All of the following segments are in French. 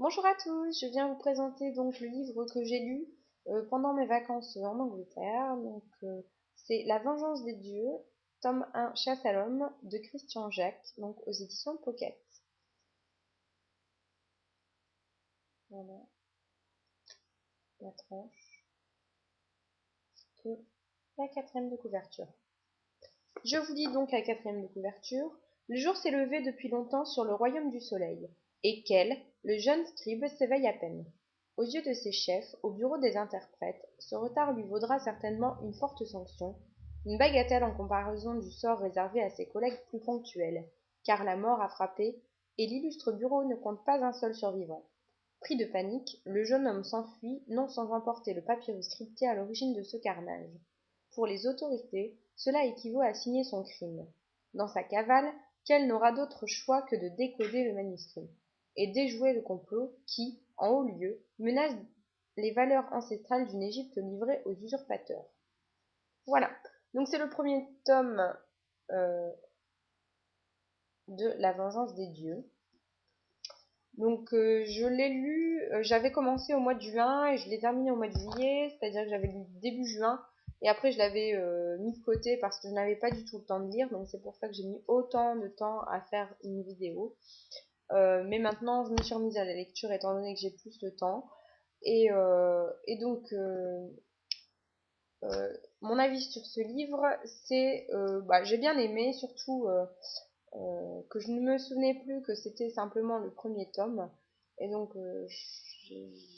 Bonjour à tous, je viens vous présenter donc le livre que j'ai lu pendant mes vacances en Angleterre. C'est La Vengeance des Dieux, tome 1, Chasse à l'homme, de Christian Jacques, donc aux éditions Pocket. Voilà la tranche de la quatrième de couverture. Je vous lis donc la quatrième de couverture. Le jour s'est levé depuis longtemps sur le royaume du soleil, et Kell, le jeune scribe, s'éveille à peine. Aux yeux de ses chefs, au bureau des interprètes, ce retard lui vaudra certainement une forte sanction, une bagatelle en comparaison du sort réservé à ses collègues plus ponctuels, car la mort a frappé, et l'illustre bureau ne compte pas un seul survivant. Pris de panique, le jeune homme s'enfuit, non sans emporter le papyrus crypté à l'origine de ce carnage. Pour les autorités, cela équivaut à signer son crime. Dans sa cavale, Kell n'aura d'autre choix que de décoder le manuscrit et déjouer le complot qui, en haut lieu, menace les valeurs ancestrales d'une Égypte livrée aux usurpateurs. Voilà. Donc c'est le premier tome de La Vengeance des Dieux. Donc je l'ai lu, j'avais commencé au mois de juin et je l'ai terminé au mois de juillet, c'est-à-dire que j'avais lu début juin et après je l'avais mis de côté parce que je n'avais pas du tout le temps de lire, donc c'est pour ça que j'ai mis autant de temps à faire une vidéo. Mais maintenant je me suis remise à la lecture étant donné que j'ai plus de temps et donc mon avis sur ce livre c'est j'ai bien aimé, surtout que je ne me souvenais plus que c'était simplement le premier tome. Et donc,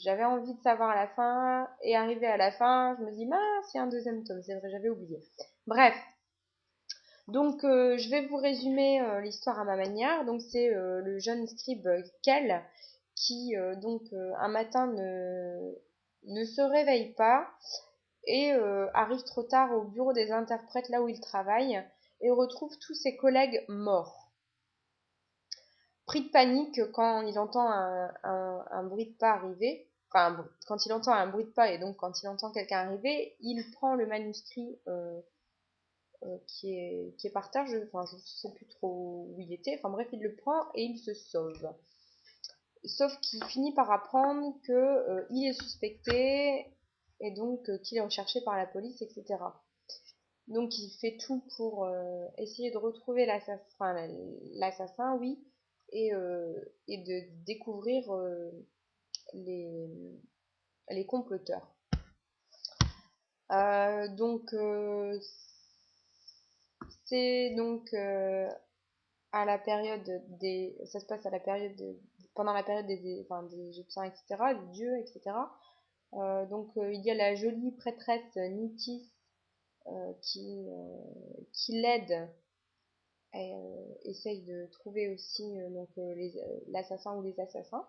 j'avais envie de savoir la fin. Et arrivé à la fin, je me dis, mince, il y a un deuxième tome. C'est vrai, j'avais oublié. Bref. Donc, je vais vous résumer l'histoire à ma manière. Donc, c'est le jeune scribe Kell qui, un matin ne se réveille pas et arrive trop tard au bureau des interprètes, là où il travaille, et retrouve tous ses collègues morts. Pris de panique quand il entend un bruit de pas arriver, enfin quand il entend un bruit de pas et donc quand il entend quelqu'un arriver, il prend le manuscrit qui est par terre, je sais plus trop où il était, enfin bref il le prend et il se sauve. Sauf qu'il finit par apprendre que il est suspecté et donc qu'il est recherché par la police, etc. Donc il fait tout pour essayer de retrouver l'assassin, oui, et de découvrir les comploteurs. C'est donc à la période ça se passe à la période pendant la période des Égyptiens, etc., des dieux, etc. Il y a la jolie prêtresse Nitis qui l'aide et essaye de trouver aussi l'assassin ou les assassins.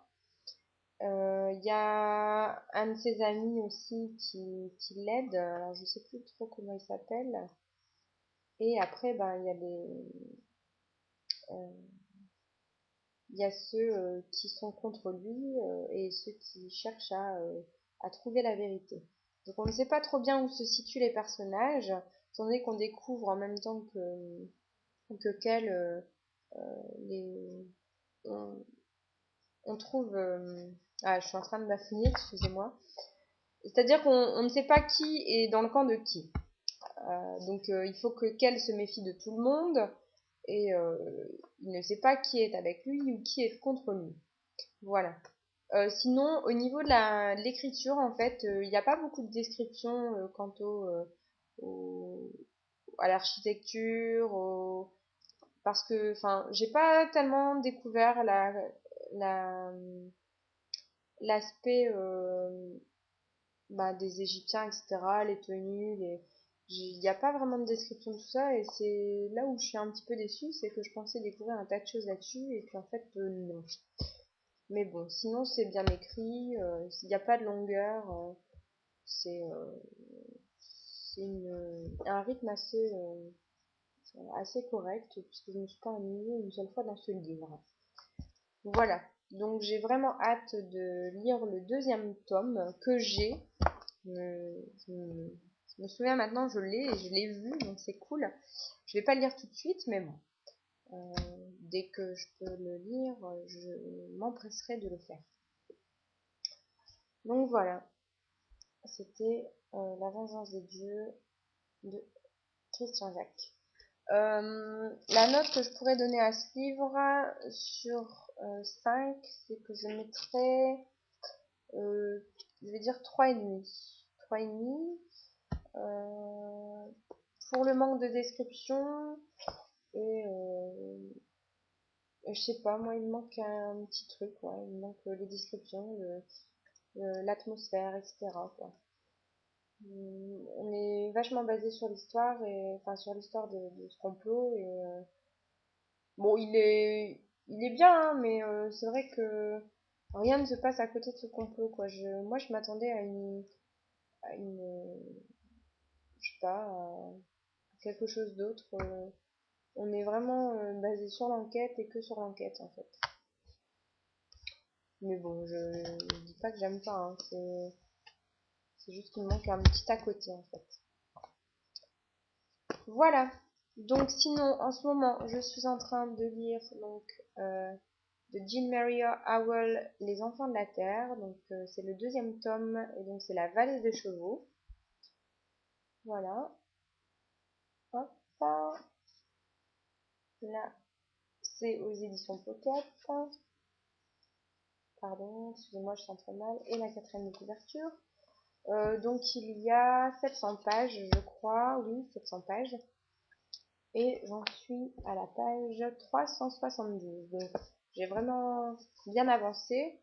Il y a un de ses amis aussi qui l'aide, alors je sais plus trop comment il s'appelle. Et après, il y a ceux qui sont contre lui et ceux qui cherchent à trouver la vérité. Donc on ne sait pas trop bien où se situent les personnages, étant donné qu'on découvre en même temps que Kell les, on, on trouve... je suis en train de m'affiner, excusez-moi. C'est-à-dire qu'on ne sait pas qui est dans le camp de qui. Il faut que Kell se méfie de tout le monde et il ne sait pas qui est avec lui ou qui est contre lui. Voilà. Sinon, au niveau de l'écriture, en fait, il n'y a pas beaucoup de descriptions quant à l'architecture, parce que, j'ai pas tellement découvert la, l'aspect des Égyptiens, etc., les tenues, il n'y a pas vraiment de description de tout ça, et c'est là où je suis un petit peu déçue, c'est que je pensais découvrir un tas de choses là-dessus, et puis en fait, non. Mais bon, sinon c'est bien écrit, il n'y a pas de longueur, c'est un rythme assez correct, puisque je ne me suis pas ennuyée une seule fois dans ce livre. Voilà, donc j'ai vraiment hâte de lire le deuxième tome que j'ai. Je me souviens maintenant, je l'ai et je l'ai vu, donc c'est cool. Je vais pas le lire tout de suite, mais bon. Dès que je peux le lire, je m'empresserai de le faire. Donc voilà, c'était La vengeance des dieux de Christian Jacques. La note que je pourrais donner à ce livre sur 5, c'est que je mettrais, je vais dire 3,5. 3,5. Pour le manque de description et je sais pas, moi il me manque un petit truc, ouais. Il me manque les descriptions, l'atmosphère, etc. quoi. On est vachement basé sur l'histoire et enfin sur l'histoire de ce complot et bon il est bien hein, mais c'est vrai que rien ne se passe à côté de ce complot quoi. Moi je m'attendais à une je sais pas à quelque chose d'autre. On est vraiment basé sur l'enquête et que sur l'enquête en fait. Mais bon, je dis pas que j'aime pas, hein. C'est juste qu'il me manque un petit à côté en fait. Voilà. Donc sinon, en ce moment, je suis en train de lire donc de Jean Maria Howell, Les enfants de la Terre. Donc c'est le 2e tome et donc c'est La vallée des chevaux. Voilà. Hop. Là, c'est aux éditions Pocket. Pardon, excusez-moi, je sens très mal. Et la 4e de couverture. Donc il y a 700 pages, je crois. Oui, 700 pages. Et j'en suis à la page 372. Donc j'ai vraiment bien avancé.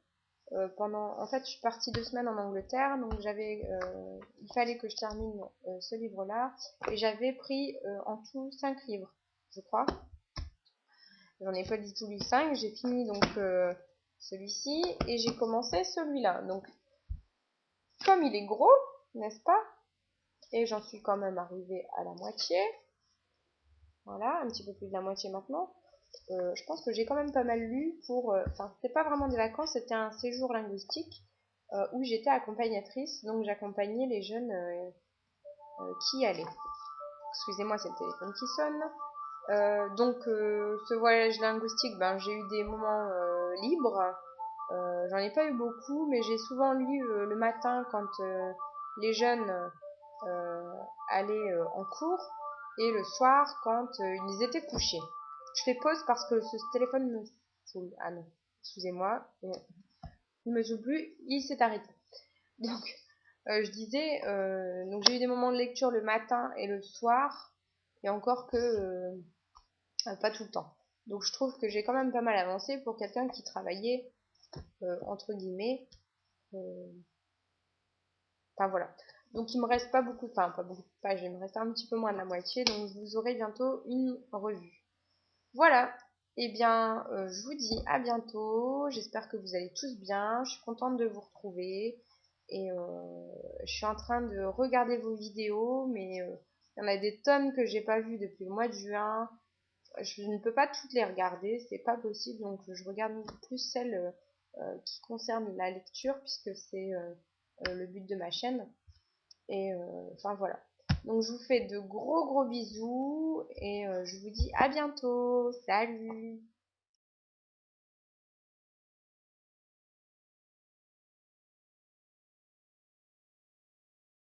En fait, je suis partie 2 semaines en Angleterre, donc il fallait que je termine ce livre-là, et j'avais pris en tout 5 livres, je crois. J'en ai pas du tout lu 5, j'ai fini donc celui-ci, et j'ai commencé celui-là. Donc, comme il est gros, n'est-ce pas? Et j'en suis quand même arrivée à la moitié. Voilà, un petit peu plus de la moitié maintenant. Je pense que j'ai quand même pas mal lu enfin, c'était pas vraiment des vacances, c'était un séjour linguistique où j'étais accompagnatrice, donc j'accompagnais les jeunes qui y allaient. Excusez-moi, c'est le téléphone qui sonne. Donc, ce voyage linguistique, ben, j'ai eu des moments libres. J'en ai pas eu beaucoup, mais j'ai souvent lu le matin quand les jeunes allaient en cours et le soir quand ils étaient couchés. Je fais pause parce que ce téléphone me saoule. Ah non, excusez-moi, il me saoule plus, il s'est arrêté. Donc, je disais, donc j'ai eu des moments de lecture le matin et le soir, et encore que pas tout le temps. Donc je trouve que j'ai quand même pas mal avancé pour quelqu'un qui travaillait entre guillemets. Enfin voilà. Donc il me reste pas beaucoup, enfin pas beaucoup de pages, il me reste un petit peu moins de la moitié, donc vous aurez bientôt une revue. Voilà. Eh bien, je vous dis à bientôt. J'espère que vous allez tous bien. Je suis contente de vous retrouver. Et je suis en train de regarder vos vidéos, mais il y en a des tonnes que j'ai pas vues depuis le mois de juin. Je ne peux pas toutes les regarder, c'est pas possible. Donc je regarde plus celles qui concernent la lecture, puisque c'est le but de ma chaîne. Et enfin voilà. Donc je vous fais de gros bisous et je vous dis à bientôt. Salut!